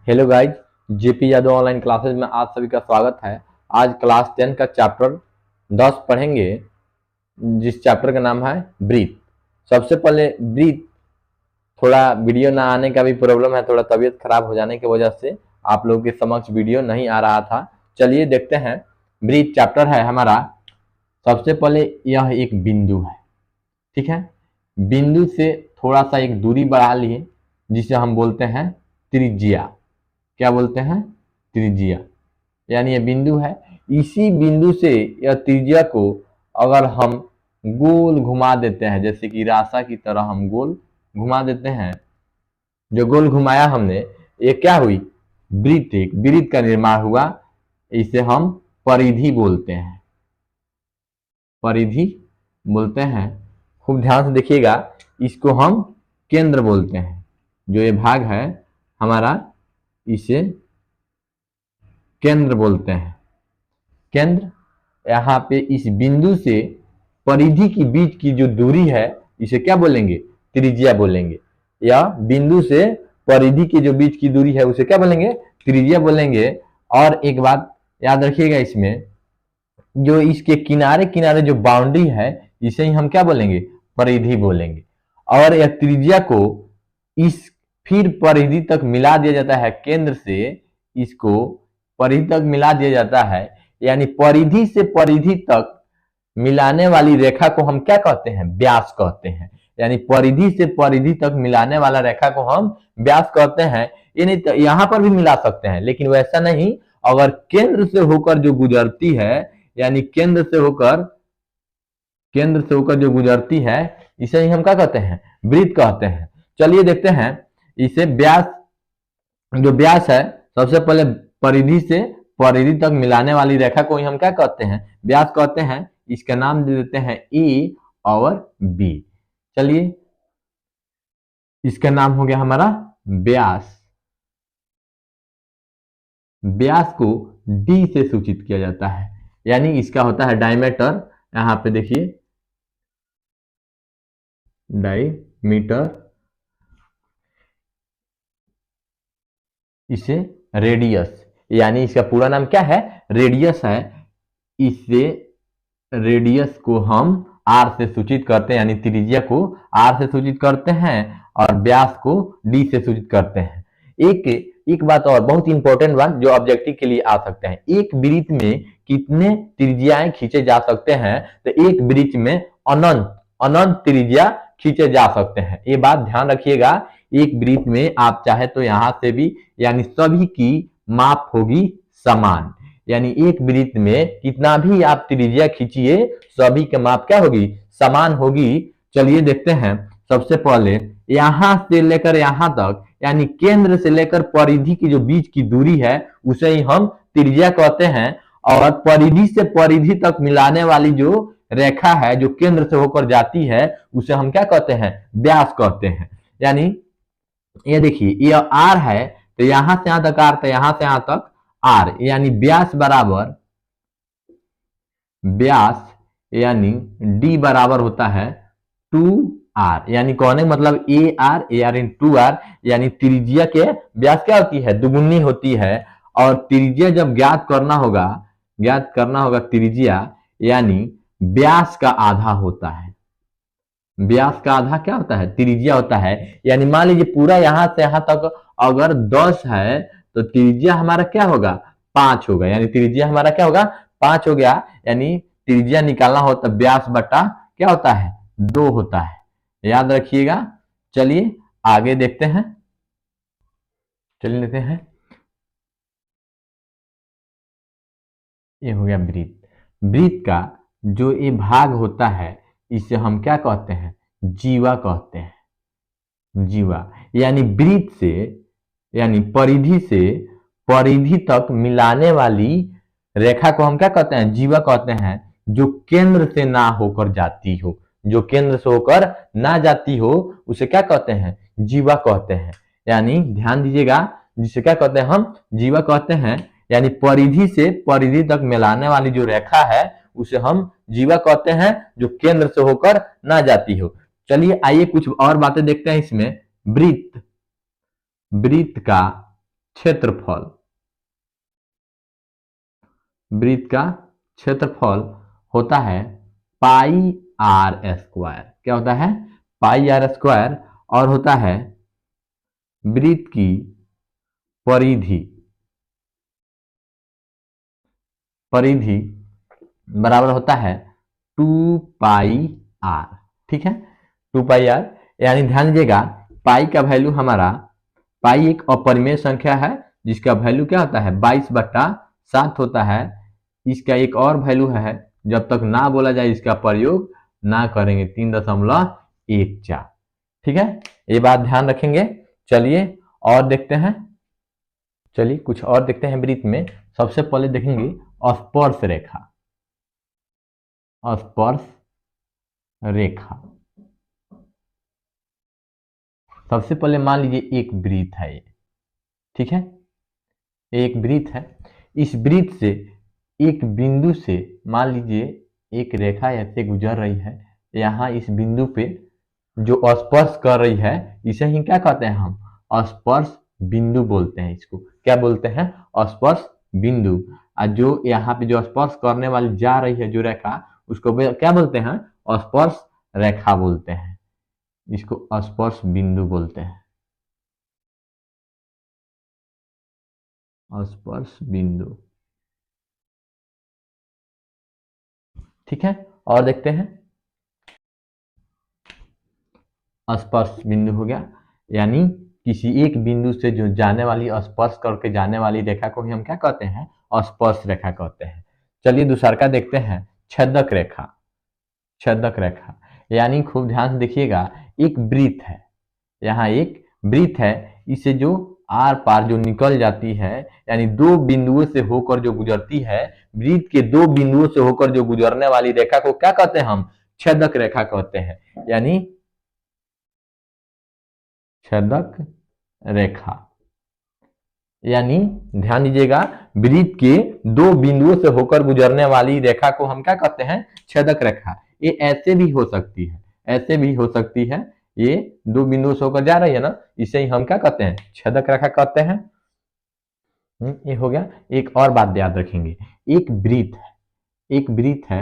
Hello guys, JP Yadav online classes में आप सभी का स्वागत है। आज क्लास 10 का चैप्टर 10 पढ़ेंगे, जिस चैप्टर का नाम है ब्रीथ। सबसे पहले ब्रीथ, थोड़ा वीडियो ना आने का भी प्रॉब्लम है, थोड़ा तबीयत खराब हो जाने की वजह से आप लोगों के समक्ष वीडियो नहीं आ रहा था। चलिए देखते हैं, ब्रीथ चैप्टर है हमारा। सबसे पहले यह एक बिंदु है, ठीक है। बिंदु से थोड़ा सा एक दूरी बढ़ा लिए, जिसे हम बोलते हैं त्रिज्या। क्या बोलते हैं? त्रिज्या। यानी ये बिंदु है, इसी बिंदु से यह त्रिज्या को अगर हम गोल घुमा देते हैं, जैसे कि रास्ता की तरह हम गोल घुमा देते हैं, जो गोल घुमाया हमने, ये क्या हुई? वृत्त, एक वृत्त का निर्माण हुआ। इसे हम परिधि बोलते हैं, परिधि बोलते हैं। खूब ध्यान से देखिएगा, इसको हम केंद्र बोलते हैं। जो ये भाग है हमारा, इसे केंद्र बोलते हैं। केंद्र, यहाँ पे इस बिंदु से परिधि के बीच की जो दूरी है, इसे क्या बोलेंगे? त्रिज्या बोलेंगे। या बिंदु से परिधि के जो बीच की दूरी है, उसे क्या बोलेंगे? त्रिज्या बोलेंगे। और एक बात याद रखिएगा, इसमें जो इसके किनारे किनारे जो बाउंड्री है, इसे ही हम क्या बोलेंगे? परिधि बोलेंगे। और यह त्रिज्या को इस फिर परिधि तक मिला दिया जाता है, केंद्र से इसको परिधि तक मिला दिया जाता है। यानी परिधि से परिधि तक मिलाने वाली रेखा को हम क्या कहते हैं? व्यास कहते हैं। यानी परिधि से परिधि तक मिलाने वाला रेखा को हम व्यास कहते हैं। ये नहीं तो यहां पर भी मिला सकते हैं, लेकिन वैसा नहीं। अगर केंद्र से होकर जो गुजरती है, यानी केंद्र से होकर जो गुजरती है, इसे ही हम क्या कहते हैं? वृत्त कहते हैं। चलिए देखते हैं, इसे व्यास, जो व्यास है, सबसे पहले परिधि से परिधि तक मिलाने वाली रेखा को ही हम क्या कहते हैं? व्यास कहते हैं। इसका नाम दे देते हैं ए और बी। चलिए, इसका नाम हो गया हमारा व्यास। व्यास को डी से सूचित किया जाता है, यानी इसका होता है डायमीटर। यहां पे देखिए, डायमीटर, इसे रेडियस, यानी इसका पूरा नाम क्या है? रेडियस है। इसे रेडियस को हम आर से सूचित करते हैं, यानी त्रिज्या को आर से सूचित करते हैं और व्यास को डी से सूचित करते हैं। एक बात और बहुत इंपॉर्टेंट बात, जो ऑब्जेक्टिव के लिए आ सकते हैं, एक वृत्त में कितने त्रिज्याएं खींचे जा सकते हैं? तो एक वृत्त में अनंत अनंत त्रिज्या खींचे जा सकते हैं। ये बात ध्यान रखिएगा। एक वृत्त में आप चाहे तो यहां से भी, यानी सभी की माप होगी समान। यानी एक वृत्त में कितना भी आप त्रिज्या खींचिए, सभी के माप क्या होगी? समान होगी। चलिए देखते हैं, सबसे पहले यहां से लेकर यहां तक, यानी केंद्र से लेकर परिधि की जो बीच की दूरी है, उसे ही हम त्रिज्या कहते हैं। और परिधि से परिधि तक मिलाने वाली जो रेखा है, जो केंद्र से होकर जाती है, उसे हम क्या कहते हैं? व्यास कहते हैं। यानी ये देखिए, ये आर है, तो यहां से यहां तक आर, तो यहां से यहां तक आर, यानी व्यास बराबर, व्यास यानी डी बराबर होता है 2r। यानी कहने का मतलब ए आर इन 2r, यानी त्रिज्या के व्यास क्या होती है? दुगुनी होती है। और त्रिज्या जब ज्ञात करना होगा त्रिज्या, यानी व्यास का आधा होता है। व्यास का आधा क्या होता है? त्रिज्या होता है। यानी मान लीजिए पूरा यहां से यहां तक अगर 10 है, तो त्रिज्या हमारा क्या होगा? 5 होगा। यानी त्रिज्या हमारा क्या होगा? 5 हो गया। यानी त्रिज्या निकालना हो तो व्यास बटा क्या होता है? 2 होता है। याद रखिएगा। चलिए आगे देखते हैं, चलिए लेते हैं। ये हो गया वृत्त। वृत्त का जो ये भाग होता है, इसे हम क्या कहते हैं? जीवा कहते हैं। जीवा, यानी वृत्त से, यानी परिधि से परिधि तक मिलाने वाली रेखा को हम क्या कहते हैं? जीवा कहते हैं। जो केंद्र से ना होकर जाती हो, जो केंद्र से होकर ना जाती हो, उसे क्या कहते हैं? जीवा कहते हैं। यानी ध्यान दीजिएगा, जिसे क्या कहते हैं? हम जीवा कहते हैं। यानी परिधि से परिधि तक मिलाने वाली जो रेखा है, उसे हम जीवा कहते हैं, जो केंद्र से होकर ना जाती हो। चलिए आइए कुछ और बातें देखते हैं इसमें। वृत्त, वृत्त का क्षेत्रफल, वृत्त का क्षेत्रफल होता है पाई आर स्क्वायर। क्या होता है? पाई आर स्क्वायर। और होता है वृत्त की परिधि, परिधि बराबर होता है 2 पाई आर। ठीक है, 2 पाई आर। यानी ध्यान दीजिएगा, पाई का वैल्यू हमारा, पाई एक अपरिमेय संख्या है जिसका वैल्यू क्या होता है 22/7 होता है। इसका एक और वैल्यू है, जब तक ना बोला जाए इसका प्रयोग ना करेंगे, 3.14। ठीक है, ये बात ध्यान रखेंगे। चलिए और देखते हैं, चलिए कुछ और देखते हैं वृत्त में। सबसे पहले देखेंगे स्पर्श रेखा, स्पर्श रेखा। सबसे पहले मान लीजिए एक वृत्त है ये, ठीक है, एक वृत्त है। इस वृत्त से एक बिंदु से मान लीजिए एक रेखा ऐसे गुजर रही है, यहाँ इस बिंदु पे जो स्पर्श कर रही है इसे ही क्या कहते हैं हम? स्पर्श बिंदु बोलते हैं। इसको क्या बोलते हैं? स्पर्श बिंदु। और जो यहाँ पे जो स्पर्श करने वाली जा रही है जो रेखा, उसको क्या बोलते हैं? स्पर्श रेखा बोलते हैं। इसको स्पर्श बिंदु बोलते हैं, स्पर्श बिंदु। ठीक है, और देखते हैं स्पर्श बिंदु हो गया, यानी किसी एक बिंदु से जो जाने वाली, स्पर्श करके जाने वाली रेखा को ही हम क्या कहते हैं? स्पर्श रेखा कहते हैं। चलिए दूसरा का देखते हैं, छेदक रेखा। छेदक रेखा यानी खूब ध्यान से देखिएगा, एक वृत्त है, यहाँ एक वृत्त है, इसे जो आर पार जो निकल जाती है, यानी दो बिंदुओं से होकर जो गुजरती है, वृत्त के दो बिंदुओं से होकर जो गुजरने वाली रेखा को क्या कहते हैं हम? छेदक रेखा कहते हैं। यानी छेदक रेखा, यानी ध्यान दीजिएगा, वृत्त के दो बिंदुओं से होकर गुजरने वाली रेखा को हम क्या कहते हैं? छेदक रेखा। ये ऐसे भी हो सकती है, ऐसे भी हो सकती है, ये दो बिंदुओं से होकर जा रही है ना, इसे ही हम क्या कहते हैं? छेदक रेखा कहते हैं। ये हो गया। एक और बात याद रखेंगे, एक वृत्त है, एक वृत्त है,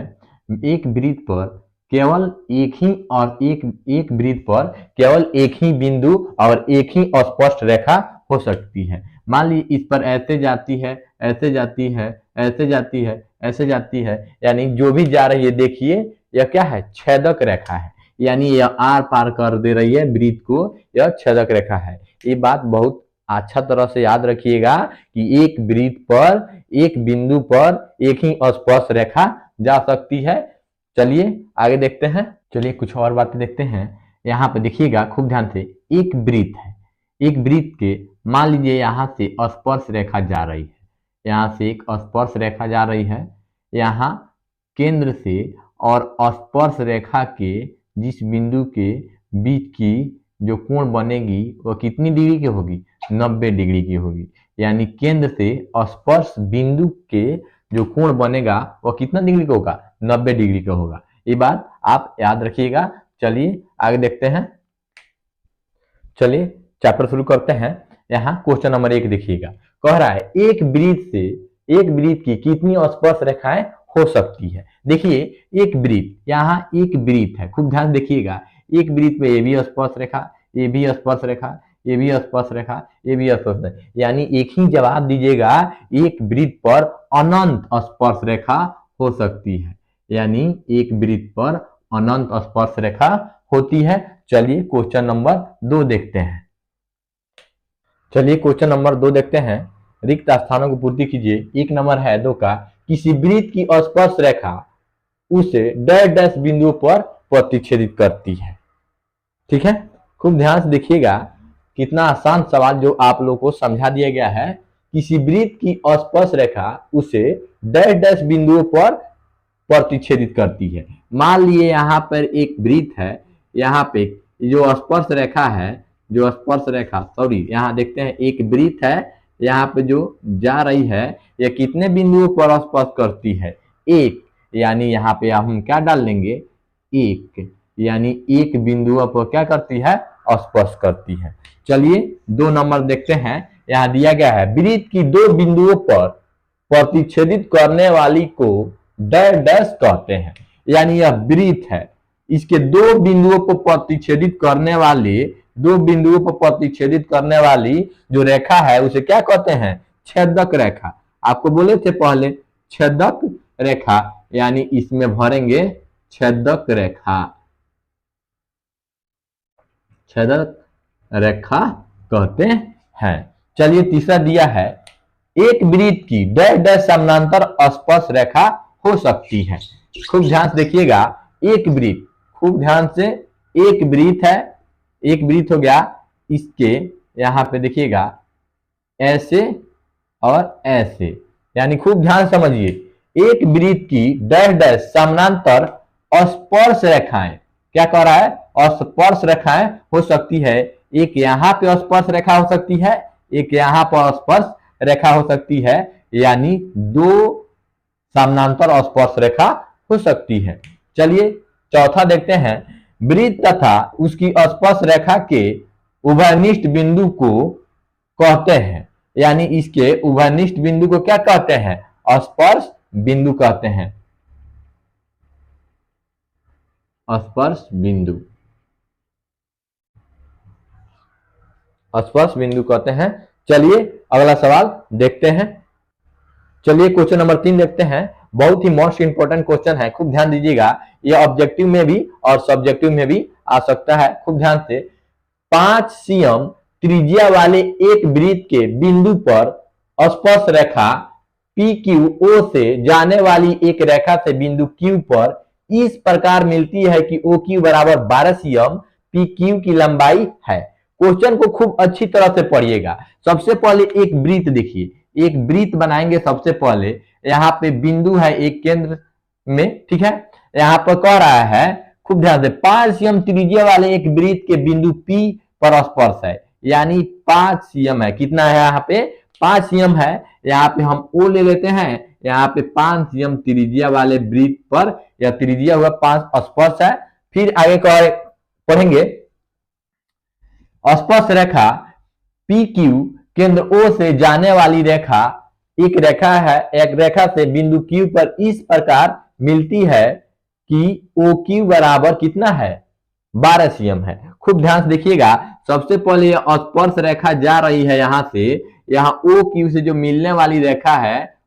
एक वृत्त पर केवल एक ही, और एक वृत्त पर केवल एक ही बिंदु और एक ही स्पष्ट रेखा हो सकती है। मान लीजिए इस पर ऐसे जाती है, ऐसे जाती है, ऐसे जाती है, ऐसे जाती है, यानी जो भी जा रही है देखिए यह क्या है? छेदक रेखा है। यानी यह आर पार कर दे रही है वृत्त को, यह छेदक रेखा है। ये बात बहुत अच्छा तरह से याद रखिएगा कि एक वृत्त पर, एक बिंदु पर एक ही स्पर्श रेखा जा सकती है। चलिए आगे देखते हैं, चलिए कुछ और बातें देखते हैं। यहाँ पे देखिएगा खूब ध्यान से, एक वृत्त है, एक वृत्त के मान लीजिए यहाँ से स्पर्श रेखा जा रही है, यहाँ से एक स्पर्श रेखा जा रही है, यहाँ केंद्र से और स्पर्श रेखा के जिस बिंदु के बीच की जो कोण बनेगी वह कितनी डिग्री की होगी? 90 डिग्री की होगी। यानी केंद्र से स्पर्श बिंदु के जो कोण बनेगा वह कितना डिग्री का होगा? 90 डिग्री का होगा। ये बात आप याद रखिएगा। चलिए आगे देखते हैं, चलिए चैप्टर शुरू करते हैं। यहाँ क्वेश्चन नंबर 1 देखिएगा, कह रहा है एक वृत्त से, एक वृत्त की कितनी स्पर्श रेखाएं हो सकती है? देखिए एक वृत्त, यहाँ एक वृत्त है, खूब ध्यान देखिएगा, एक वृत्त पे ये भी स्पर्श रेखा, ये भी स्पर्श रेखा, ये भी स्पर्श रेखा, ये भी स्पर्श रेखा, यानी एक ही जवाब दीजिएगा, एक वृत्त पर अनंत स्पर्श रेखा हो सकती है। यानी एक वृत्त पर अनंत स्पर्श रेखा होती है। चलिए क्वेश्चन नंबर 2 देखते हैं, चलिए क्वेश्चन नंबर 2 देखते हैं। रिक्त स्थानों को पूर्ति कीजिए। एक नंबर है 2 का, किसी वृत्त की स्पर्श रेखा उसे डैश डैश बिंदु पर प्रतिच्छेदित करती है। ठीक है, खूब ध्यान से देखिएगा, कितना आसान सवाल जो आप लोगों को समझा दिया गया है। किसी वृत्त की स्पर्श रेखा उसे डैश डैश बिंदुओं पर प्रतिच्छेदित करती है। मान लिए यहाँ पर एक वृत्त है, यहाँ पे जो स्पर्श रेखा है, जो स्पर्श रेखा, सॉरी यहाँ देखते हैं एक वृत्त है, यहाँ पे जो जा रही है यह कितने बिंदुओं पर स्पर्श करती है? एक। यानी यहाँ पे हम क्या डाल लेंगे? एक। यानी एक बिंदु पर क्या करती है? स्पर्श करती है। चलिए 2 नंबर देखते हैं। यहाँ दिया गया है वृत्त की दो बिंदुओं पर प्रतिच्छेदित करने वाली को डैश डैश कहते हैं। यानी यह वृत्त है, इसके दो बिंदुओं पर प्रतिच्छेदित करने वाली जो रेखा है उसे क्या कहते हैं? छेदक रेखा। आपको बोले थे पहले छेदक रेखा, यानी इसमें भरेंगे छेदक रेखा, छेदक रेखा कहते हैं। चलिए तीसरा दिया है एक वृत्त की डैश डैश समानांतर स्पर्श रेखा हो सकती है। खूब ध्यान से देखिएगा, एक वृत्त, खूब ध्यान से, एक वृत्त है, एक वृत्त हो गया, इसके यहां पे देखिएगा ऐसे और ऐसे, यानी खूब ध्यान समझिए, एक वृत्त की डैश डैश समानांतर स्पर्श रेखाएं, क्या कह रहा है? स्पर्श रेखाएं हो सकती है। एक यहां पे स्पर्श रेखा हो सकती है, एक यहां पर स्पर्श रेखा हो सकती है, यानी दो समानांतर स्पर्श रेखा हो सकती है। चलिए चौथा देखते हैं, वृत्त तथा उसकी स्पर्श रेखा के उभयनिष्ठ बिंदु को कहते हैं, यानी इसके उभयनिष्ठ बिंदु को क्या कहते हैं? स्पर्श बिंदु कहते हैं, स्पर्श बिंदु, स्पर्श बिंदु कहते हैं। चलिए अगला सवाल देखते हैं। चलिए क्वेश्चन नंबर 3 देखते हैं, बहुत ही मोस्ट इंपोर्टेंट क्वेश्चन है, खूब ध्यान दीजिएगा, यह ऑब्जेक्टिव में भी और सब्जेक्टिव में भी आ सकता है। खूब ध्यान से, 5 cm त्रिज्या वाले एक वृत्त के बिंदु पर स्पर्श रेखा PQO से जाने वाली एक रेखा से बिंदु Q पर इस प्रकार मिलती है कि OQ बराबर 12 cm, PQ की लंबाई है। क्वेश्चन को खूब अच्छी तरह से पढ़िएगा। सबसे पहले एक वृत्त देखिए, एक वृत्त बनाएंगे। सबसे पहले यहाँ पे बिंदु है एक केंद्र में, ठीक है, यहाँ पर कह रहा है, खूब ध्यान से, 5 cm त्रिज्या वाले एक वृत्त के बिंदु P पर स्पर्श है, यानी 5 cm है। कितना है यहाँ पे? 5 cm है। यहाँ पे हम O ले लेते हैं, यहाँ पे 5 cm त्रिज्या वाले वृत्त पर, या त्रिज्या हुआ 5 स्पर्श है। फिर आगे पढ़ेंगे, स्पर्श रेखा PQ केंद्र O से जाने वाली रेखा, एक रेखा है, एक रेखा से बिंदु Q पर इस प्रकार मिलती है कि OQ बराबर कितना है? 12 cm है। खूब ध्यान से देखिएगा, सबसे पहले यह स्पर्श रेखा जा रही है यहां से, यहां OQ से जो मिलने वाली रेखा है,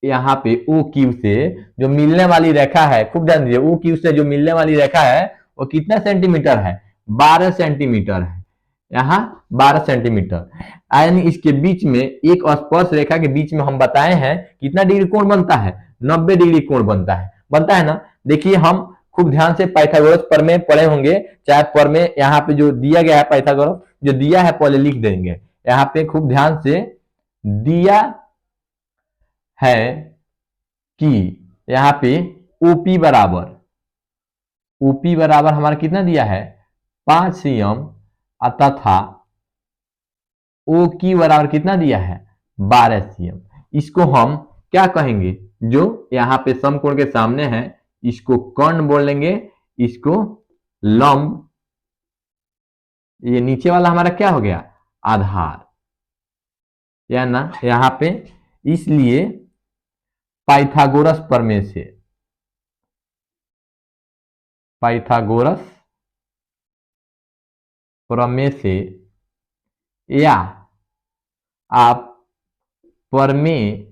यहाँ पे OQ से जो मिलने वाली रेखा है, खूब ध्यान दीजिए, OQ से जो मिलने वाली रेखा है वो कितना सेंटीमीटर है? 12 सेंटीमीटर है, यहाँ 12 सेंटीमीटर। यानी इसके बीच में, एक स्पर्श रेखा के बीच में हम बताए हैं कितना डिग्री कोण बनता है? 90 डिग्री कोण बनता है ना। देखिए हम खूब ध्यान से पाइथागोरस प्रमेय पढ़े होंगे, चाहे प्रमेय यहाँ पे जो दिया गया है, पाइथागोरस जो दिया है पहले लिख देंगे। यहाँ पे खूब ध्यान से दिया है कि यहाँ पे OP बराबर हमारा कितना दिया है? 5 cm, तथा OQ बराबर कितना दिया है? 12 cm। इसको हम क्या कहेंगे? जो यहाँ पे समकोण के सामने है, इसको कर्ण बोलेंगे, इसको लंब, ये नीचे वाला हमारा क्या हो गया? आधार, या ना यहाँ पे। इसलिए पाइथागोरस प्रमेय से या आप प्रमेय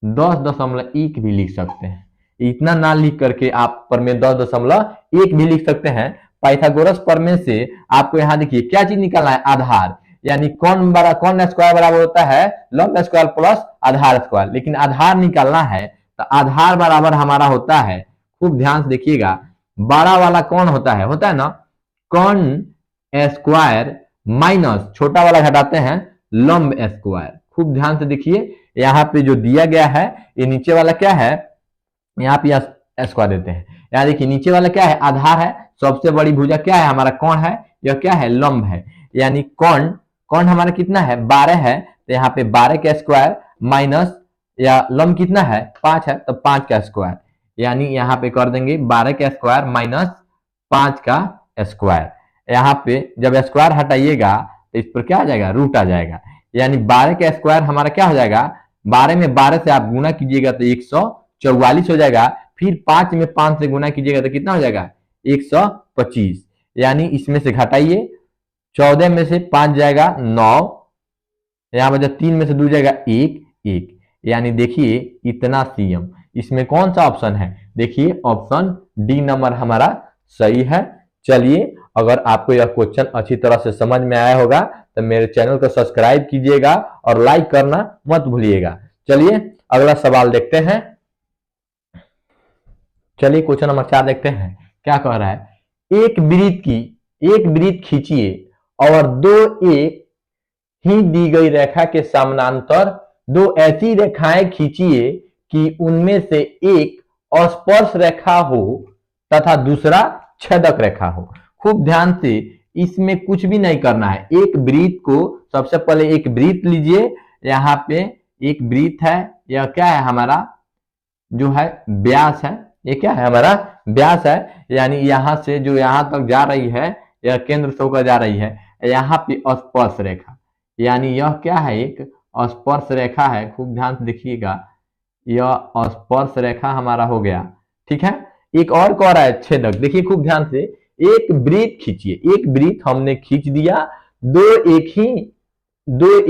10.1 भी लिख सकते हैं। इतना ना लिख करके आप प्रमेय 10.1 भी लिख सकते हैं। पाइथागोरस प्रमेय से आपको यहाँ देखिए क्या चीज निकालना है? आधार, यानी कौन स्क्वायर बराबर होता है? लंब स्क्वायर प्लस आधार स्क्वायर। लेकिन आधार निकालना है तो आधार बराबर हमारा होता है, खूब ध्यान से देखिएगा, बड़ा वाला कौन होता है ना, कौन स्क्वायर माइनस छोटा वाला घटाते हैं लंब स्क्वायर। खूब ध्यान से देखिए, यहाँ पे जो दिया गया है, ये नीचे वाला क्या है? यहाँ पे स्क्वायर देते हैं। यहाँ देखिए नीचे वाला क्या है? आधार है। सबसे बड़ी भुजा क्या है? हमारा कौन है? यह क्या है? लंब है। यानी कौन हमारा कितना है? 12 है, तो यहाँ पे 12 का स्क्वायर माइनस, या लंब कितना है? 5 है, तो 5 का स्क्वायर, यानी यहाँ पे कर देंगे 12 का स्क्वायर माइनस 5 का स्क्वायर। यहाँ पे जब स्क्वायर हटाइएगा तो इस पर क्या आ जाएगा? रूट आ जाएगा। यानी 12 का स्क्वायर हमारा क्या हो जाएगा, 12 में 12 से आप गुना कीजिएगा तो 144 हो जाएगा। फिर 5 में 5 से गुना कीजिएगा तो कितना हो जाएगा, 125। यानी इसमें से घटाइए, 14 में से 5 जाएगा 9, यहाँ पर 3 में से 2 जाएगा 1, यानी देखिए इतना सीएम। इसमें कौन सा ऑप्शन है, देखिए ऑप्शन डी नंबर हमारा सही है। चलिए, अगर आपको यह क्वेश्चन अच्छी तरह से समझ में आया होगा तो मेरे चैनल को सब्सक्राइब कीजिएगा और लाइक करना मत भूलिएगा। चलिए अगला सवाल देखते हैं। चलिए क्वेश्चन नंबर 4 देखते हैं, क्या कह रहा है, एक वृत्त खींचिए और दो एक ही दी गई रेखा के समानांतर दो ऐसी रेखाएं खींचिए कि उनमें से एक स्पर्श रेखा हो तथा दूसरा छेदक रेखा हो। खूब ध्यान से, इसमें कुछ भी नहीं करना है। एक वृत्त को, सबसे पहले एक वृत्त लीजिए, यहाँ पे एक वृत्त है, यह क्या है हमारा जो है व्यास है, ये क्या है हमारा व्यास है, यानी यहां से जो यहां तक जा रही है यह केंद्र से होकर जा रही है। यहाँ पे स्पर्श रेखा, यानी यह क्या है, एक स्पर्श रेखा है। खूब ध्यान से देखिएगा, यह स्पर्श रेखा हमारा हो गया, ठीक है। एक और कह रहा है छेदक, देखिए खूब ध्यान से, एक वृत्त खींचिए, एक वृत्त हमने खींच दिया, दो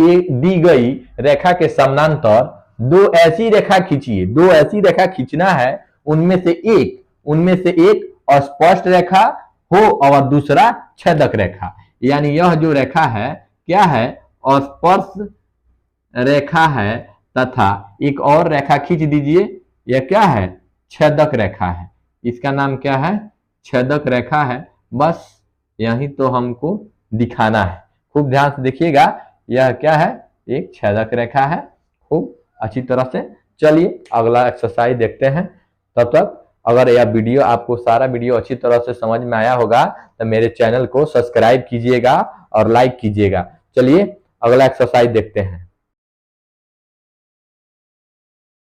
एक दी गई रेखा के समानांतर दो ऐसी रेखा खींचिए, दो ऐसी रेखा खींचना है, उनमें से एक स्पष्ट रेखा हो और दूसरा छेदक रेखा। यानी यह जो रेखा है क्या है, स्पर्श रेखा है, तथा एक और रेखा खींच दीजिए, यह क्या है, छेदक रेखा है। इसका नाम क्या है, छेदक रेखा है। बस यही तो हमको दिखाना है। खूब ध्यान से देखिएगा, यह क्या है, एक छेदक रेखा है, खूब अच्छी तरह से। चलिए अगला एक्सरसाइज देखते हैं। तब तक अगर यह वीडियो आपको सारा वीडियो अच्छी तरह से समझ में आया होगा तो मेरे चैनल को सब्सक्राइब कीजिएगा और लाइक कीजिएगा। चलिए अगला एक्सरसाइज देखते हैं।